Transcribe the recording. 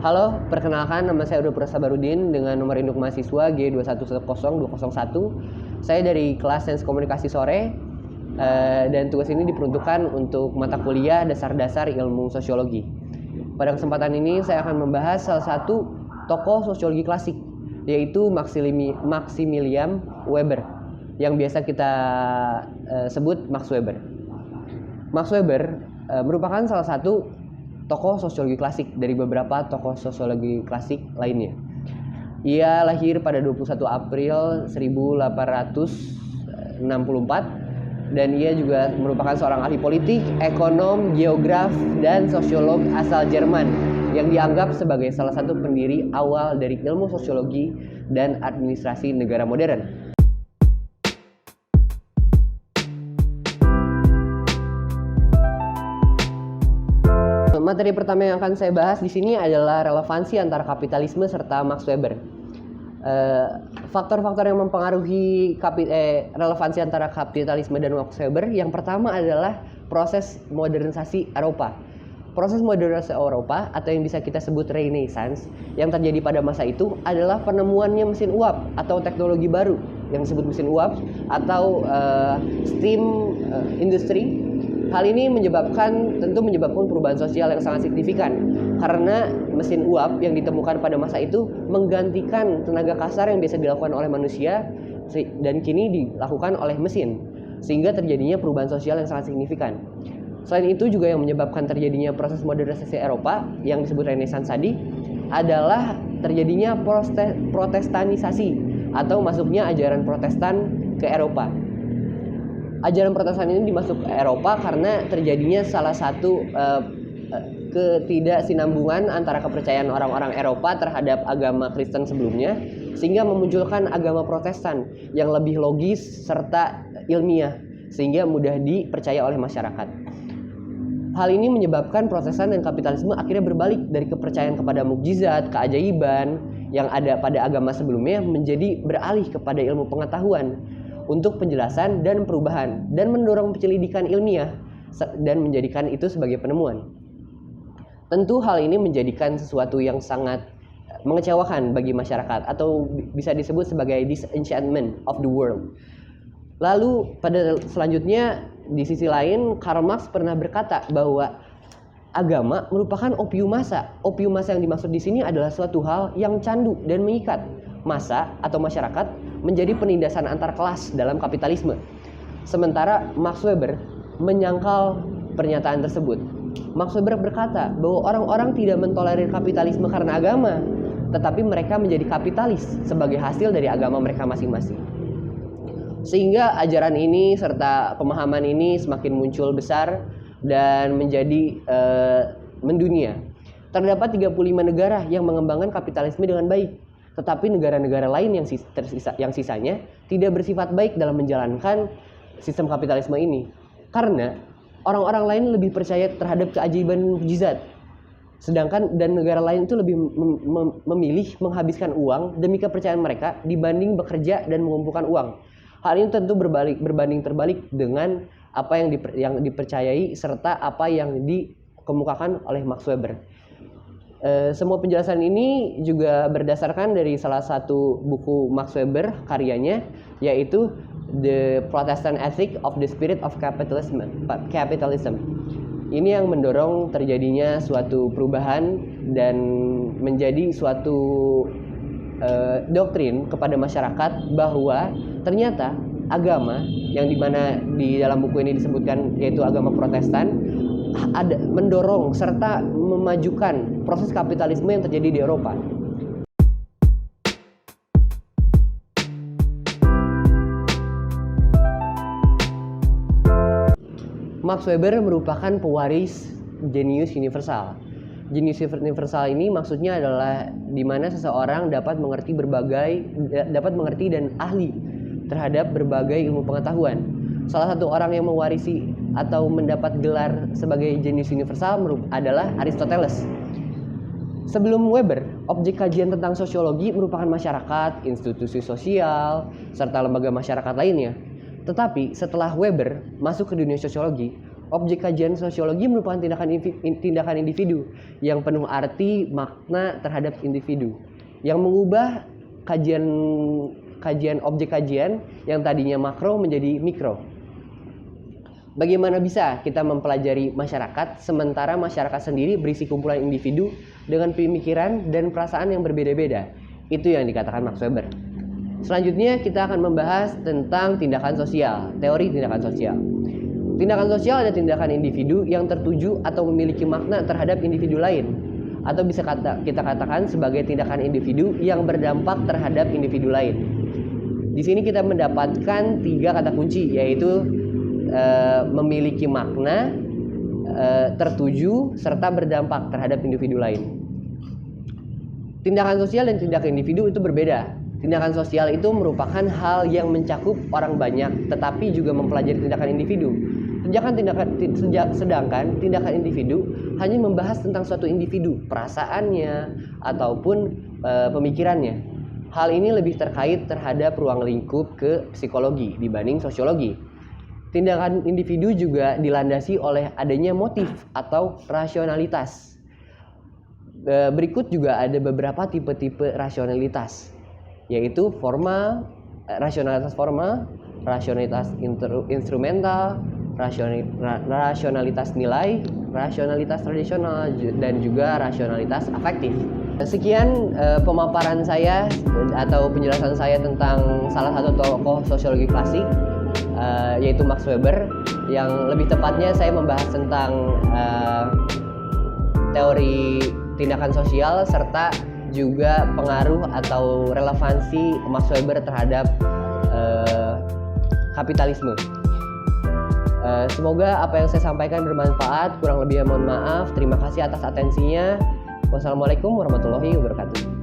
Halo, perkenalkan nama saya Udo Sabarudin dengan nomor induk mahasiswa G2110201. Saya dari kelas Sains Komunikasi Sore dan tugas ini diperuntukkan untuk mata kuliah dasar-dasar ilmu sosiologi. Pada kesempatan ini saya akan membahas salah satu tokoh sosiologi klasik, yaitu Maximilian Weber, yang biasa kita sebut Max Weber. Max Weber merupakan salah satu tokoh sosiologi klasik dari beberapa tokoh sosiologi klasik lainnya. Ia lahir pada 21 April 1864 dan ia juga merupakan seorang ahli politik, ekonom, geograf, dan sosiolog asal Jerman yang dianggap sebagai salah satu pendiri awal dari ilmu sosiologi dan administrasi negara modern. Materi pertama yang akan saya bahas di sini adalah relevansi antara kapitalisme serta Max Weber. Faktor-faktor yang mempengaruhi relevansi antara kapitalisme dan Max Weber, yang pertama adalah proses modernisasi Eropa. Proses modernisasi Eropa atau yang bisa kita sebut Renaissance yang terjadi pada masa itu adalah penemuannya mesin uap atau teknologi baru yang disebut mesin uap atau steam industry. Hal ini tentu menyebabkan perubahan sosial yang sangat signifikan karena mesin uap yang ditemukan pada masa itu menggantikan tenaga kasar yang biasa dilakukan oleh manusia dan kini dilakukan oleh mesin, sehingga terjadinya perubahan sosial yang sangat signifikan. Selain itu juga yang menyebabkan terjadinya proses modernisasi Eropa yang disebut Renaissance tadi adalah terjadinya protestanisasi atau masuknya ajaran Protestan ke Eropa. Ajaran Protestan ini dimasuk ke Eropa karena terjadinya salah satu ketidaksinambungan antara kepercayaan orang-orang Eropa terhadap agama Kristen sebelumnya, sehingga memunculkan agama Protestan yang lebih logis serta ilmiah, sehingga mudah dipercaya oleh masyarakat. Hal ini menyebabkan Protestan dan kapitalisme akhirnya berbalik dari kepercayaan kepada mukjizat, keajaiban yang ada pada agama sebelumnya menjadi beralih kepada ilmu pengetahuan untuk penjelasan dan perubahan, dan mendorong penyelidikan ilmiah dan menjadikan itu sebagai penemuan. Tentu hal ini menjadikan sesuatu yang sangat mengecewakan bagi masyarakat atau bisa disebut sebagai disenchantment of the world. Lalu pada selanjutnya di sisi lain Karl Marx pernah berkata bahwa agama merupakan opium massa. Opium massa yang dimaksud di sini adalah suatu hal yang candu dan mengikat massa atau masyarakat menjadi penindasan antar kelas dalam kapitalisme. Sementara Max Weber menyangkal pernyataan tersebut. Max Weber berkata bahwa orang-orang tidak mentolerir kapitalisme karena agama, tetapi mereka menjadi kapitalis sebagai hasil dari agama mereka masing-masing. Sehingga ajaran ini serta pemahaman ini semakin muncul besar dan menjadi mendunia. Terdapat 35 negara yang mengembangkan kapitalisme dengan baik, tetapi negara-negara lain yang sisanya tidak bersifat baik dalam menjalankan sistem kapitalisme ini karena orang-orang lain lebih percaya terhadap keajaiban mukjizat, sedangkan dan negara lain itu lebih memilih menghabiskan uang demi kepercayaan mereka dibanding bekerja dan mengumpulkan uang. Hal ini tentu berbanding terbalik dengan apa yang dipercayai serta apa yang dikemukakan oleh Max Weber. Semua penjelasan ini juga berdasarkan dari salah satu buku Max Weber karyanya, yaitu The Protestant Ethic of the Spirit of Capitalism. Ini yang mendorong terjadinya suatu perubahan dan menjadi suatu doktrin kepada masyarakat bahwa ternyata agama yang dimana di dalam buku ini disebutkan yaitu agama Protestan mendorong serta memajukan proses kapitalisme yang terjadi di Eropa. Max Weber merupakan pewaris jenius universal. Jenius universal ini maksudnya adalah di mana seseorang dapat mengerti dan ahli terhadap berbagai ilmu pengetahuan. Salah satu orang yang mewarisi atau mendapat gelar sebagai jenius universal adalah Aristoteles. Sebelum Weber, objek kajian tentang sosiologi merupakan masyarakat, institusi sosial, serta lembaga masyarakat lainnya. Tetapi setelah Weber masuk ke dunia sosiologi, Objek kajian sosiologi merupakan tindakan individu yang penuh arti makna terhadap individu, yang mengubah kajian objek kajian yang tadinya makro menjadi mikro. Bagaimana bisa kita mempelajari masyarakat sementara masyarakat sendiri berisi kumpulan individu dengan pemikiran dan perasaan yang berbeda-beda? Itu yang dikatakan Max Weber. Selanjutnya kita akan membahas tentang tindakan sosial, teori tindakan sosial. Tindakan sosial adalah tindakan individu yang tertuju atau memiliki makna terhadap individu lain, atau bisa kita katakan sebagai tindakan individu yang berdampak terhadap individu lain. Di sini kita mendapatkan 3 kata kunci, yaitu memiliki makna, tertuju, serta berdampak terhadap individu lain. Tindakan sosial dan tindakan individu itu berbeda. Tindakan sosial itu merupakan hal yang mencakup orang banyak, tetapi juga mempelajari tindakan individu. Sedangkan tindakan individu hanya membahas tentang suatu individu, perasaannya ataupun pemikirannya. Hal ini lebih terkait terhadap ruang lingkup ke psikologi dibanding sosiologi. Tindakan individu juga dilandasi oleh adanya motif atau rasionalitas. Berikut juga ada beberapa tipe-tipe rasionalitas, yaitu rasionalitas formal, rasionalitas instrumental, rasionalitas nilai, rasionalitas tradisional, dan juga rasionalitas afektif. Sekian pemaparan saya atau penjelasan saya tentang salah satu tokoh sosiologi klasik, yaitu Max Weber. Yang lebih tepatnya saya membahas tentang teori tindakan sosial serta juga pengaruh atau relevansi Max Weber terhadap kapitalisme. Semoga apa yang saya sampaikan bermanfaat. Kurang lebihnya mohon maaf. Terima kasih atas atensinya. Wassalamualaikum warahmatullahi wabarakatuh.